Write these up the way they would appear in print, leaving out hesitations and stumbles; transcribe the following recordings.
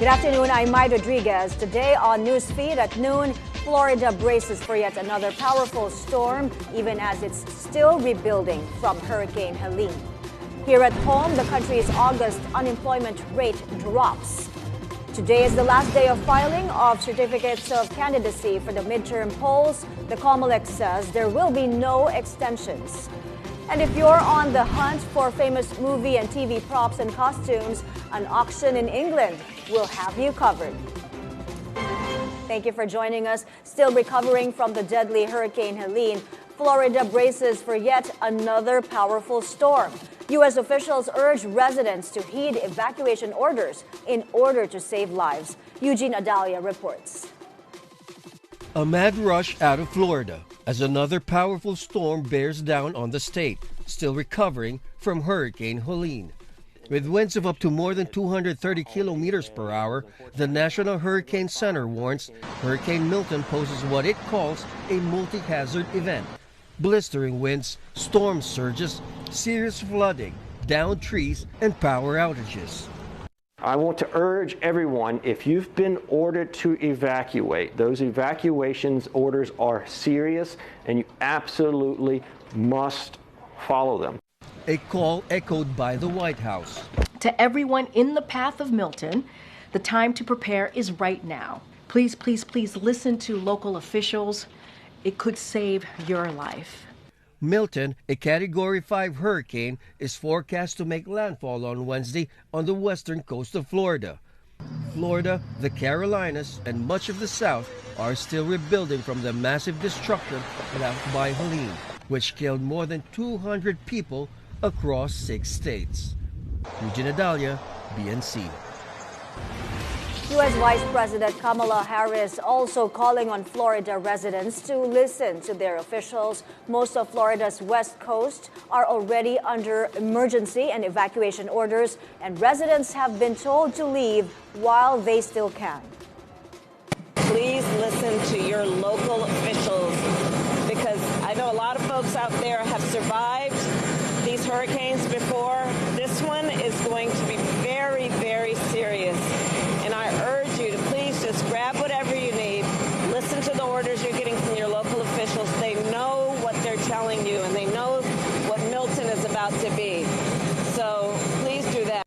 Good afternoon, I'm Mai Rodriguez. Today on Newsfeed at noon, Florida braces for yet another powerful storm, even as it's still rebuilding from Hurricane Helene. Here at home, the country's August unemployment rate drops. Today is the last day of filing of certificates of candidacy for the midterm polls. The Comelec says there will be no extensions. And if you're on the hunt for famous movie and TV props and costumes, an auction in England will have you covered. Thank you for joining us. Still recovering from the deadly Hurricane Helene, Florida braces for yet another powerful storm. U.S. officials urge residents to heed evacuation orders in order to save lives. Eugene Adalia reports. A mad rush out of Florida as another powerful storm bears down on the state, still recovering from Hurricane Helene. With winds of up to more than 230 kilometers per hour, the National Hurricane Center warns Hurricane Milton poses what it calls a multi-hazard event. Blistering winds, storm surges, serious flooding, downed trees, and power outages. I want to urge everyone, if you've been ordered to evacuate, those evacuations orders are serious and you absolutely must follow them. A call echoed by the White House. To everyone in the path of Milton, the time to prepare is right now. Please, please, please listen to local officials. It could save your life. Milton, a Category 5 hurricane, is forecast to make landfall on Wednesday on the western coast of Florida. Florida, the Carolinas, and much of the South are still rebuilding from the massive destruction left by Helene, which killed more than 200 people across 6 states. Eugene Adalia, BNC. U.S. Vice President Kamala Harris also calling on Florida residents to listen to their officials. Most of Florida's west coast are already under emergency and evacuation orders, and residents have been told to leave while they still can. Please listen to your local officials, because I know a lot of folks out there have survived these hurricanes before. This one is going to be very, very serious. And I urge you to please just grab whatever you need. Listen to the orders you're getting from your local officials. They know what they're telling you, and they know what Milton is about to be. So please do that.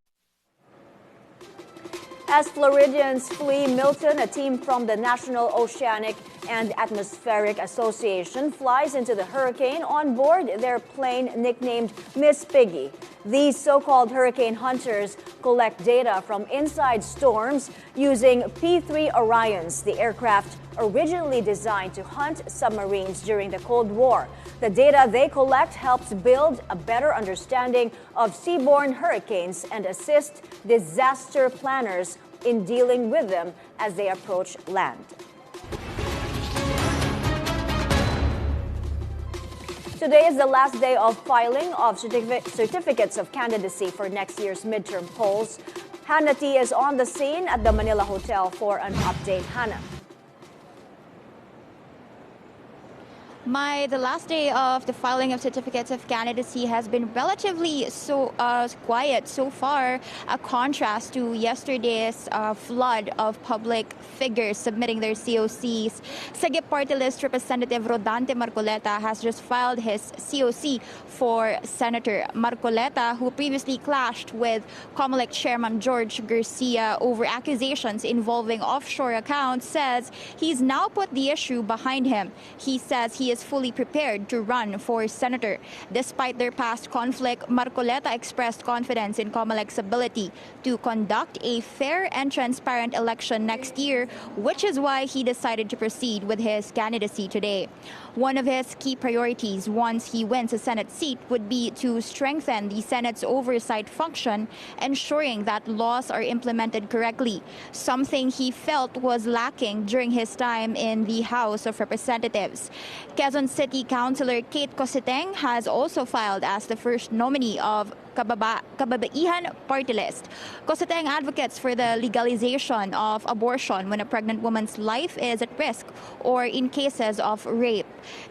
As Floridians flee Milton, a team from the National Oceanic and Atmospheric Association flies into the hurricane on board their plane nicknamed Miss Piggy. These so-called hurricane hunters collect data from inside storms using P-3 Orions, the aircraft originally designed to hunt submarines during the Cold War. The data they collect helps build a better understanding of seaborne hurricanes and assist disaster planners in dealing with them as they approach land. Today is the last day of filing of certificates of candidacy for next year's midterm polls. Hannah T is on the scene at the Manila Hotel for an update. Hannah. The last day of the filing of certificates of candidacy has been relatively quiet so far, a contrast to yesterday's flood of public figures submitting their COCs. Sige Party List Representative Rodante Marcoleta has just filed his COC for Senator. Marcoleta, who previously clashed with Comelec Chairman George Garcia over accusations involving offshore accounts, says he's now put the issue behind him. He says he is fully prepared to run for senator. Despite their past conflict, Marcoleta expressed confidence in Comelec's ability to conduct a fair and transparent election next year, which is why he decided to proceed with his candidacy today. One of his key priorities once he wins a Senate seat would be to strengthen the Senate's oversight function, ensuring that laws are implemented correctly, something he felt was lacking during his time in the House of Representatives. Quezon City Councilor Kate Cositeng has also filed as the first nominee of Kababaihan Party List. Cositeng advocates for the legalization of abortion when a pregnant woman's life is at risk or in cases of rape.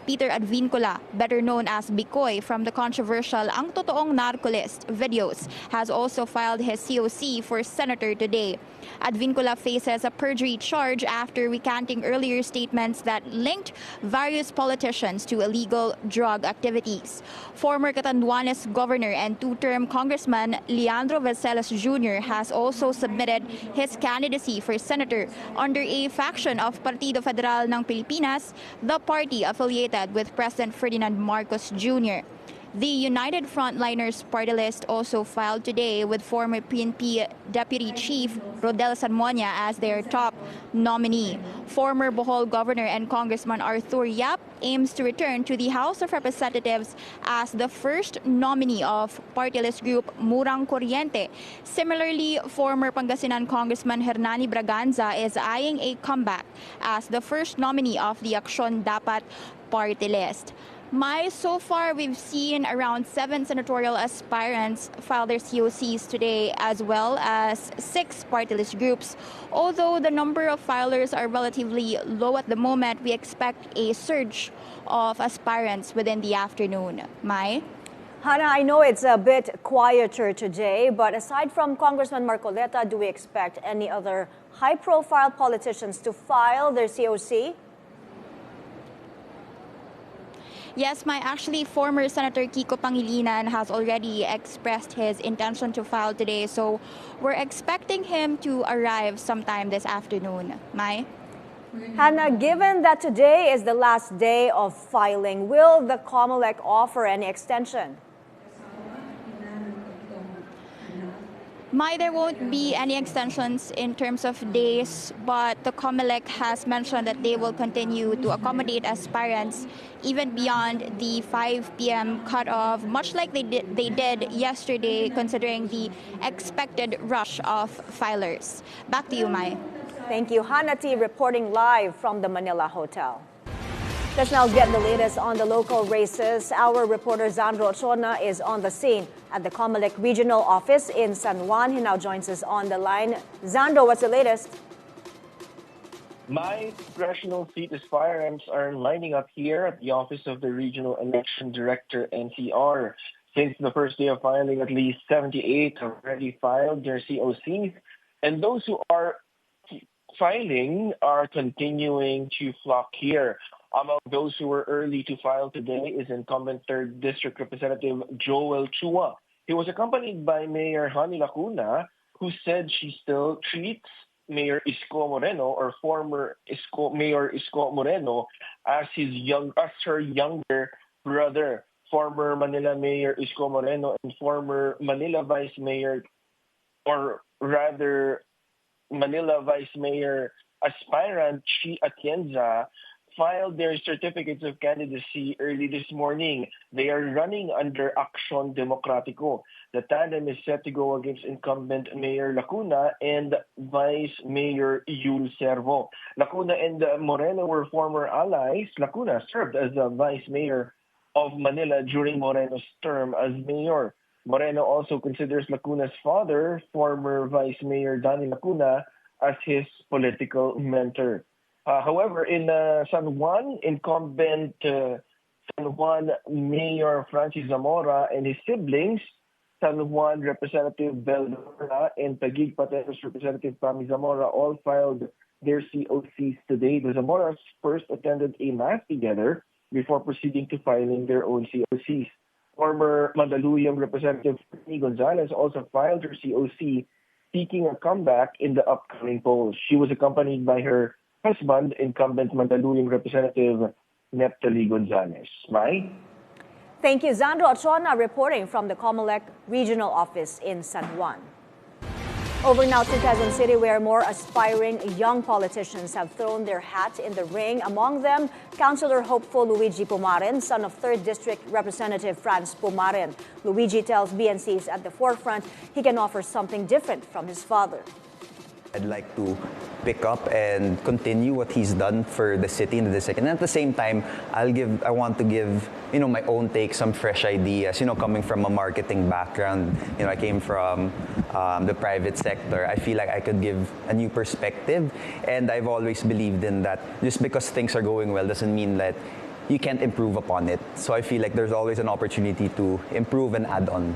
Peter Advincula, better known as Bicoy from the controversial Ang Totoong Narco List videos, has also filed his COC for senator today. Advincula faces a perjury charge after recanting earlier statements that linked various politicians to illegal drug activities. Former Catanduanes governor and two-term congressman Leandro Veselas Jr. has also submitted his candidacy for senator under a faction of Partido Federal ng Pilipinas, the party affiliated with President Ferdinand Marcos Jr. The United Frontliners party list also filed today with former PNP Deputy Chief Rodel Sanmonia as their top nominee. Former Bohol Governor and Congressman Arthur Yap aims to return to the House of Representatives as the first nominee of party list group Murang Corriente. Similarly, former Pangasinan Congressman Hernani Braganza is eyeing a comeback as the first nominee of the Aksyon Dapat party list. Mai, so far we've seen around 7 senatorial aspirants file their COCs today, as well as 6 party list groups. Although the number of filers are relatively low at the moment, we expect a surge of aspirants within the afternoon. Mai? Hannah, I know it's a bit quieter today, but aside from Congressman Marcoleta, do we expect any other high-profile politicians to file their COC? Yes, actually former Senator Kiko Pangilinan has already expressed his intention to file today, so we're expecting him to arrive sometime this afternoon. Mai? Hannah, given that today is the last day of filing, will the Comelec offer any extension? Mai, there won't be any extensions in terms of days, but the Comelec has mentioned that they will continue to accommodate aspirants even beyond the 5 p.m. cutoff, much like they did yesterday, considering the expected rush of filers. Back to you, Mai. Thank you. Hannah T. reporting live from the Manila Hotel. Let's now get the latest on the local races. Our reporter Zandro Ochona is on the scene at the Comelec Regional Office in San Juan. He now joins us on the line. Zandro, what's the latest? My congressional seat aspirants are lining up here at the office of the Regional Election Director, NCR. Since the first day of filing, at least 78 have already filed their COCs, and those who are filing are continuing to flock here. Among those who were early to file today is incumbent 3rd District Representative Joel Chua. He was accompanied by Mayor Hani Lacuna, who said she still treats Mayor Isko Moreno, or former Mayor Isko Moreno, as her younger brother. Former Manila Mayor Isko Moreno and former Manila Vice Mayor, or rather Manila Vice Mayor aspirant Chi Atienza, filed their certificates of candidacy early this morning. They are running under Aksyon Demokratiko. The tandem is set to go against incumbent Mayor Lacuna and Vice Mayor Yul Servo. Lacuna and Moreno were former allies. Lacuna served as the Vice Mayor of Manila during Moreno's term as mayor. Moreno also considers Lacuna's father, former Vice Mayor Danny Lacuna, as his political mentor. However, in San Juan, incumbent San Juan Mayor Francis Zamora and his siblings, San Juan Representative Beldora and Taguig Pateros Representative Pami Zamora, all filed their COCs today. The Zamoras first attended a mass together before proceeding to filing their own COCs. Former Mandaluyong Representative Fanny Gonzalez also filed her COC, seeking a comeback in the upcoming polls. She was accompanied by her husband, incumbent Mandaluyong Representative Neptali Gonzalez. Mai? Thank you. Zandro Ochona reporting from the Comelec Regional Office in San Juan. Over now to Quezon City, where more aspiring young politicians have thrown their hat in the ring. Among them, Councilor hopeful Luigi Pumarin, son of 3rd District Representative Franz Pumarin. Luigi tells BNC's at the forefront he can offer something different from his father. I'd like to pick up and continue what he's done for the city and the district. And at the same time, I want to give, my own take, some fresh ideas, coming from a marketing background. I came from the private sector. I feel like I could give a new perspective. And I've always believed in that just because things are going well doesn't mean that you can't improve upon it. So I feel like there's always an opportunity to improve and add on.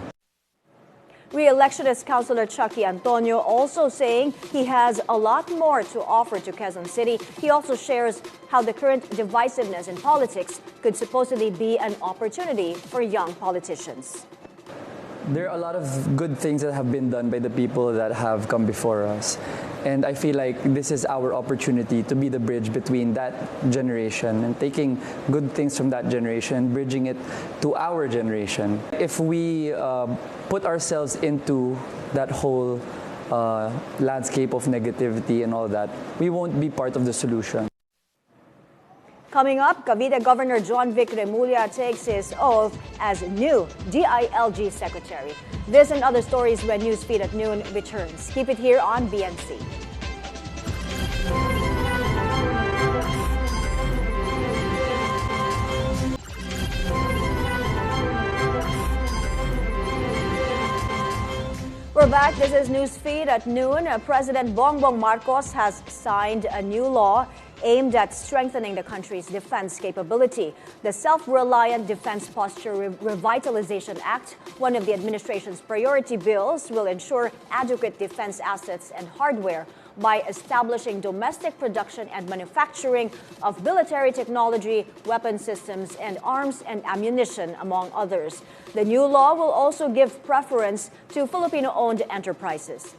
Re-electionist Councilor Chucky Antonio also saying he has a lot more to offer to Quezon City. He also shares how the current divisiveness in politics could supposedly be an opportunity for young politicians. There are a lot of good things that have been done by the people that have come before us. And I feel like this is our opportunity to be the bridge between that generation and taking good things from that generation, bridging it to our generation. If we put ourselves into that whole landscape of negativity and all that, we won't be part of the solution. Coming up, Cavite Governor John Vic Remulla takes his oath as new DILG Secretary. This and other stories when Newsfeed at Noon returns. Keep it here on BNC. We're back. This is Newsfeed at Noon. President Bongbong Marcos has signed a new law aimed at strengthening the country's defense capability. The Self-Reliant Defense Posture Revitalization Act, one of the administration's priority bills, will ensure adequate defense assets and hardware by establishing domestic production and manufacturing of military technology, weapon systems, and arms and ammunition, among others. The new law will also give preference to Filipino-owned enterprises.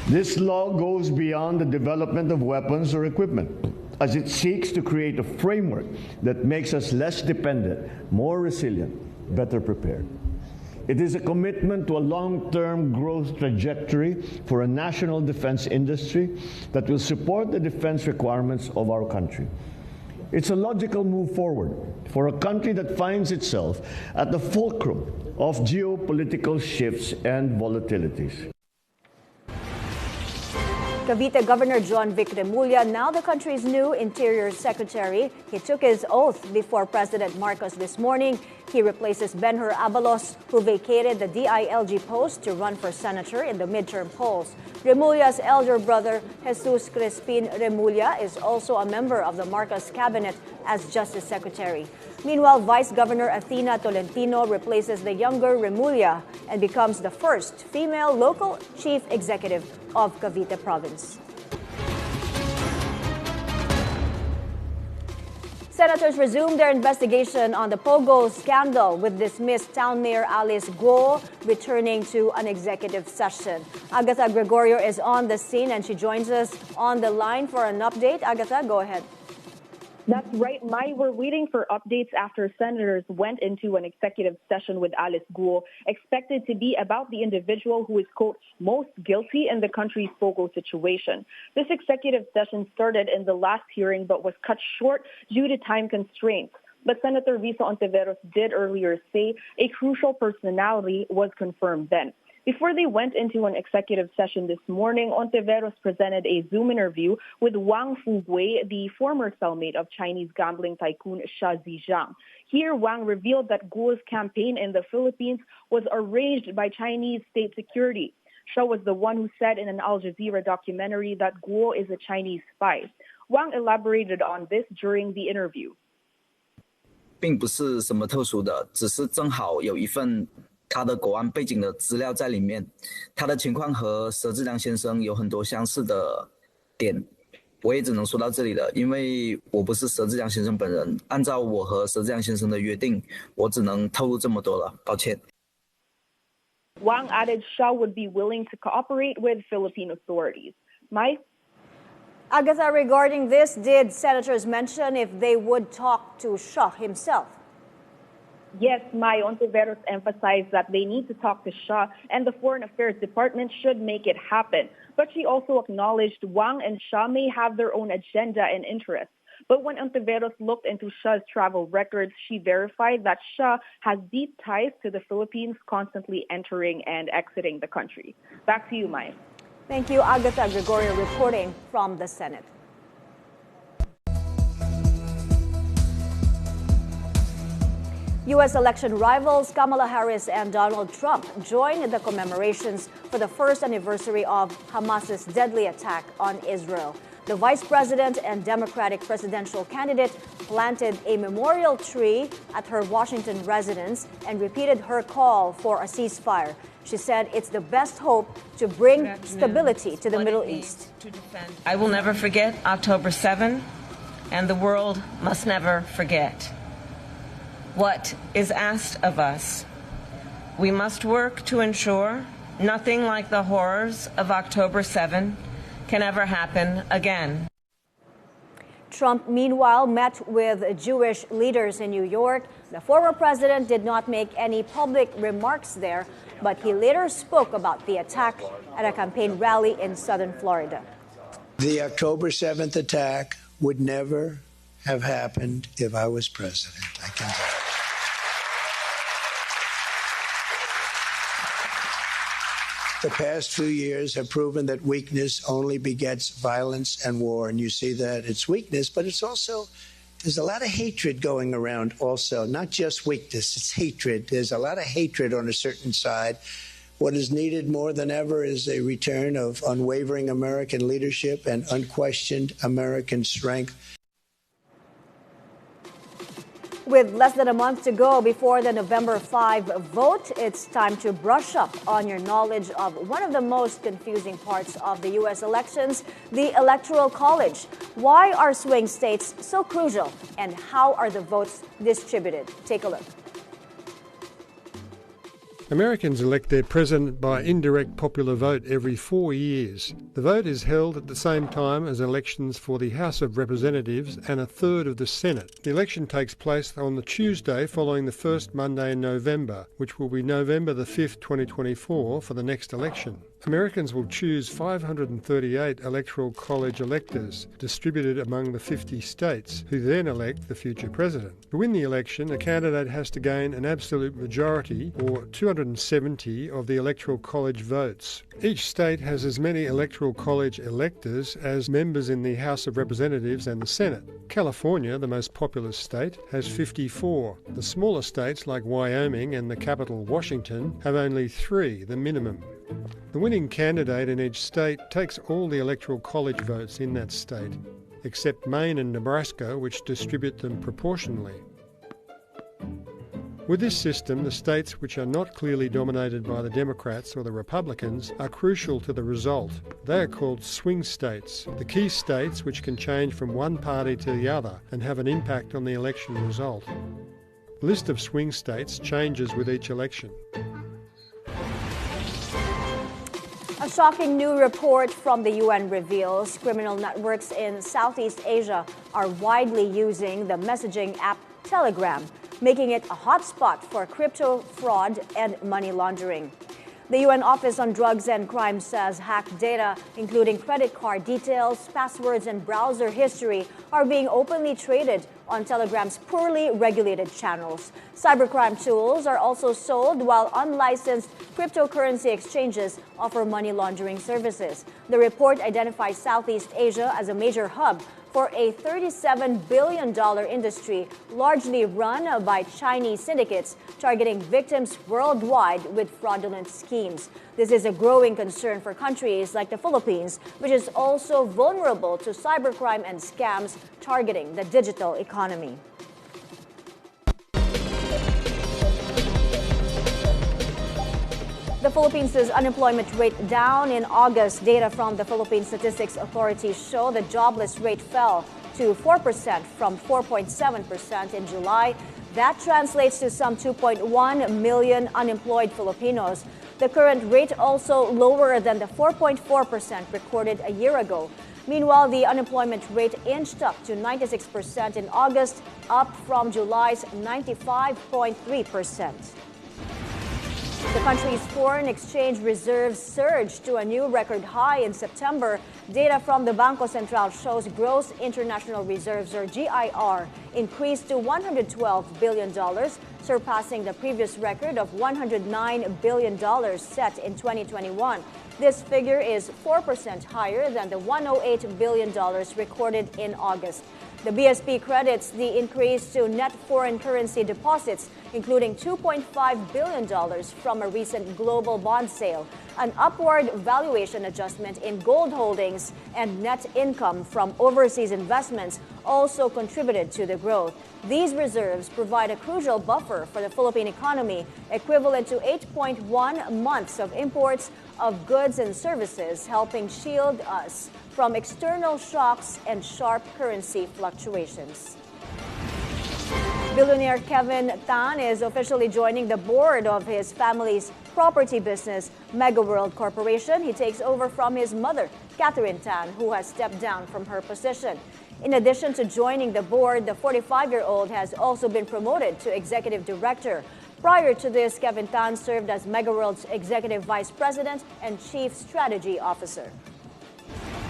This law goes beyond the development of weapons or equipment, as it seeks to create a framework that makes us less dependent, more resilient, better prepared. It is a commitment to a long-term growth trajectory for a national defense industry that will support the defense requirements of our country. It's a logical move forward for a country that finds itself at the fulcrum of geopolitical shifts and volatilities. Cavite Governor John Vic Remulla, now the country's new Interior Secretary. He took his oath before President Marcos this morning. He replaces Benhur Abalos, who vacated the DILG post to run for senator in the midterm polls. Remulla's elder brother, Jesus Crispin Remulla, is also a member of the Marcos cabinet as Justice Secretary. Meanwhile, Vice Governor Athena Tolentino replaces the younger Remulla and becomes the first female local chief executive of Cavite Province. Senators resumed their investigation on the Pogo scandal with dismissed Town Mayor Alice Gogh returning to an executive session. Agatha Gregorio is on the scene and she joins us on the line for an update. Agatha, go ahead. That's right, Mai. We're waiting for updates after senators went into an executive session with Alice Gogh, expected to be about the individual who is, quote, most guilty in the country's Pogo situation. This executive session started in the last hearing but was cut short due to time constraints. But Senator Risa Ontiveros did earlier say a crucial personality was confirmed then. Before they went into an executive session this morning, Ontiveros presented a Zoom interview with Wang Fugui, the former cellmate of Chinese gambling tycoon Xia Zhijiang. Here, Wang revealed that Gogh's campaign in the Philippines was arranged by Chinese state security. Xia was the one who said in an Al Jazeera documentary that Gogh is a Chinese spy. Wang elaborated on this during the interview. 并不是什么特殊的，只是正好有一份他的国安背景的资料在里面，他的情况和佘志良先生有很多相似的点，我也只能说到这里了，因为我不是佘志良先生本人，按照我和佘志良先生的约定，我只能透露这么多了，抱歉。Wang added Xia would be willing to cooperate with Philippine authorities. Mai? Agatha, regarding this, did senators mention if they would talk to Xia himself? Yes, Mai. Ontiveros emphasized that they need to talk to Xia and the Foreign Affairs Department should make it happen. But she also acknowledged Wang and Xia may have their own agenda and interests. But when Ontiveros looked into Xia's travel records, she verified that Xia has deep ties to the Philippines, constantly entering and exiting the country. Back to you, Mai. Thank you, Agatha Gregorio, reporting from the Senate. U.S. election rivals Kamala Harris and Donald Trump joined the commemorations for the first anniversary of Hamas's deadly attack on Israel. The vice president and Democratic presidential candidate planted a memorial tree at her Washington residence and repeated her call for a ceasefire. She said it's the best hope to bring stability to the Middle East. I will never forget October 7, and the world must never forget what is asked of us. We must work to ensure nothing like the horrors of October 7 can ever happen again. Trump, meanwhile, met with Jewish leaders in New York. The former president did not make any public remarks there, but he later spoke about the attack at a campaign rally in southern Florida. The October 7th attack would never have happened if I was president, I can tell you. The past few years have proven that weakness only begets violence and war. And you see that it's weakness, but it's also, there's a lot of hatred going around also. Not just weakness, it's hatred. There's a lot of hatred on a certain side. What is needed more than ever is a return of unwavering American leadership and unquestioned American strength. With less than a month to go before the November 5 vote, it's time to brush up on your knowledge of one of the most confusing parts of the U.S. elections, the Electoral College. Why are swing states so crucial, and how are the votes distributed? Take a look. Americans elect their president by indirect popular vote every 4 years. The vote is held at the same time as elections for the House of Representatives and a third of the Senate. The election takes place on the Tuesday following the first Monday in November, which will be November the 5th, 2024 for the next election. Americans will choose 538 Electoral College electors, distributed among the 50 states, who then elect the future president. To win the election, a candidate has to gain an absolute majority, or 270, of the Electoral College votes. Each state has as many Electoral College electors as members in the House of Representatives and the Senate. California, the most populous state, has 54. The smaller states, like Wyoming and the capital Washington, have only 3, the minimum. The winning candidate in each state takes all the Electoral College votes in that state, except Maine and Nebraska, which distribute them proportionally. With this system, the states which are not clearly dominated by the Democrats or the Republicans are crucial to the result. They are called swing states, the key states which can change from one party to the other and have an impact on the election result. The list of swing states changes with each election. A shocking new report from the UN reveals criminal networks in Southeast Asia are widely using the messaging app Telegram, making it a hotspot for crypto fraud and money laundering. The UN Office on Drugs and Crime says hacked data, including credit card details, passwords, and browser history, are being openly traded on Telegram's poorly regulated channels. Cybercrime tools are also sold, while unlicensed cryptocurrency exchanges offer money laundering services. The report identifies Southeast Asia as a major hub for a $37 billion industry largely run by Chinese syndicates targeting victims worldwide with fraudulent schemes. This is a growing concern for countries like the Philippines, which is also vulnerable to cybercrime and scams targeting the digital economy. The Philippines' unemployment rate down in August. Data from the Philippine Statistics Authority show the jobless rate fell to 4% from 4.7% in July. That translates to some 2.1 million unemployed Filipinos. The current rate also lower than the 4.4% recorded a year ago. Meanwhile, the unemployment rate inched up to 96% in August, up from July's 95.3%. The country's foreign exchange reserves surged to a new record high in September. Data from the Bangko Sentral shows gross international reserves, or GIR, increased to $112 billion, surpassing the previous record of $109 billion set in 2021. This figure is 4% higher than the $108 billion recorded in August. The BSP credits the increase to net foreign currency deposits, including $2.5 billion from a recent global bond sale, an upward valuation adjustment in gold holdings, and net income from overseas investments also contributed to the growth. These reserves provide a crucial buffer for the Philippine economy, equivalent to 8.1 months of imports of goods and services, helping shield us from external shocks and sharp currency fluctuations. Billionaire Kevin Tan is officially joining the board of his family's property business, Megaworld Corporation. He takes over from his mother, Catherine Tan, who has stepped down from her position. In addition to joining the board, the 45-year-old has also been promoted to executive director. Prior to this, Kevin Tan served as Megaworld's executive vice president and chief strategy officer.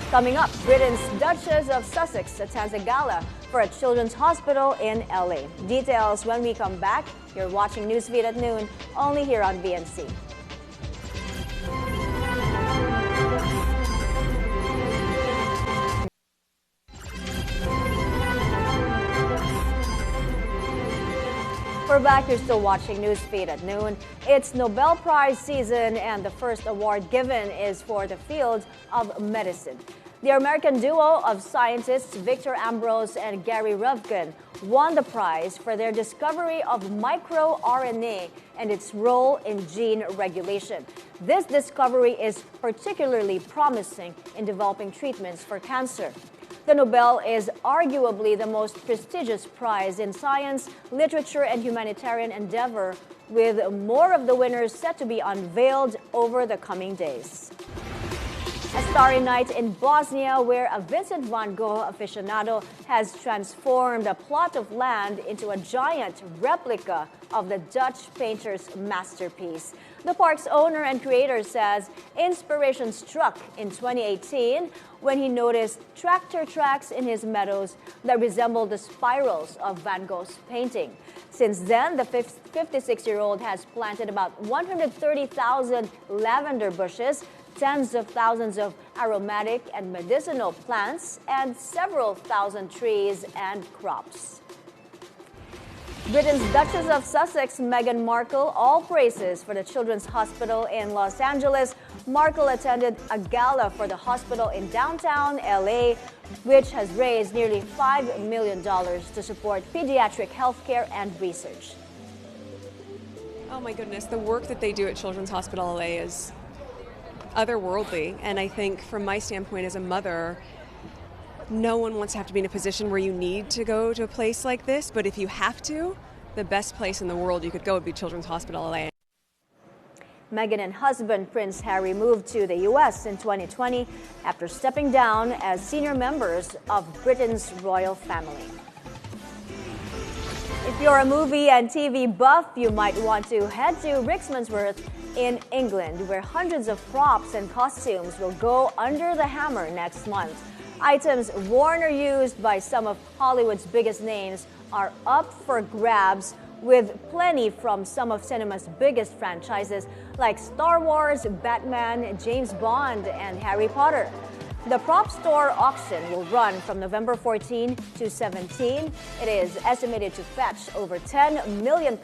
Coming up, Britain's Duchess of Sussex attends a gala for a children's hospital in LA. Details when we come back. You're watching Newsfeed at noon, only here on BNC. We're back. You're still watching Newsfeed at noon. It's Nobel Prize season, and the first award given is for the field of medicine. The American duo of scientists Victor Ambros and Gary Ruvkun won the prize for their discovery of microRNA and its role in gene regulation. This discovery is particularly promising in developing treatments for cancer. The Nobel is arguably the most prestigious prize in science, literature, and humanitarian endeavor, with more of the winners set to be unveiled over the coming days. A starry night in Bosnia, where a Vincent van Gogh aficionado has transformed a plot of land into a giant replica of the Dutch painter's masterpiece. The park's owner and creator says inspiration struck in 2018 when he noticed tractor tracks in his meadows that resembled the spirals of Van Gogh's painting. Since then, the 56-year-old has planted about 130,000 lavender bushes, tens of thousands of aromatic and medicinal plants, and several thousand trees and crops. Britain's Duchess of Sussex, Meghan Markle, all praises for the Children's Hospital in Los Angeles. Markle attended a gala for the hospital in downtown LA, which has raised nearly $5 million to support pediatric healthcare and research. Oh my goodness, the work that they do at Children's Hospital LA is otherworldly, and I think from my standpoint as a mother, no one wants to have to be in a position where you need to go to a place like this, but if you have to, the best place in the world you could go would be Children's Hospital LA. Meghan and husband Prince Harry moved to the U.S. in 2020 after stepping down as senior members of Britain's royal family. If you're a movie and TV buff, you might want to head to Rickmansworth in England, where hundreds of props and costumes will go under the hammer next month. Items worn or used by some of Hollywood's biggest names are up for grabs, with plenty from some of cinema's biggest franchises like Star Wars, Batman, James Bond, and Harry Potter. The prop store auction will run from November 14 to 17. It is estimated to fetch over £10 million,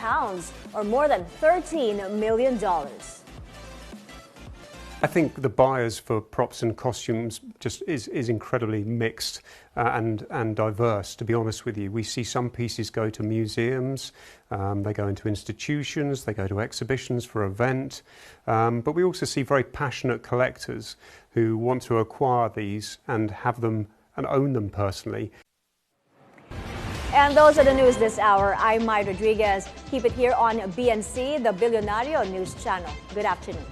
or more than $13 million. I think the buyers for props and costumes just is incredibly mixed and diverse, to be honest with you. We see some pieces go to museums, they go into institutions, they go to exhibitions for event, but we also see very passionate collectors who want to acquire these and have them and own them personally. And those are the news this hour. I'm Mai Rodriguez. Keep it here on BNC, the Billionario News Channel. Good afternoon.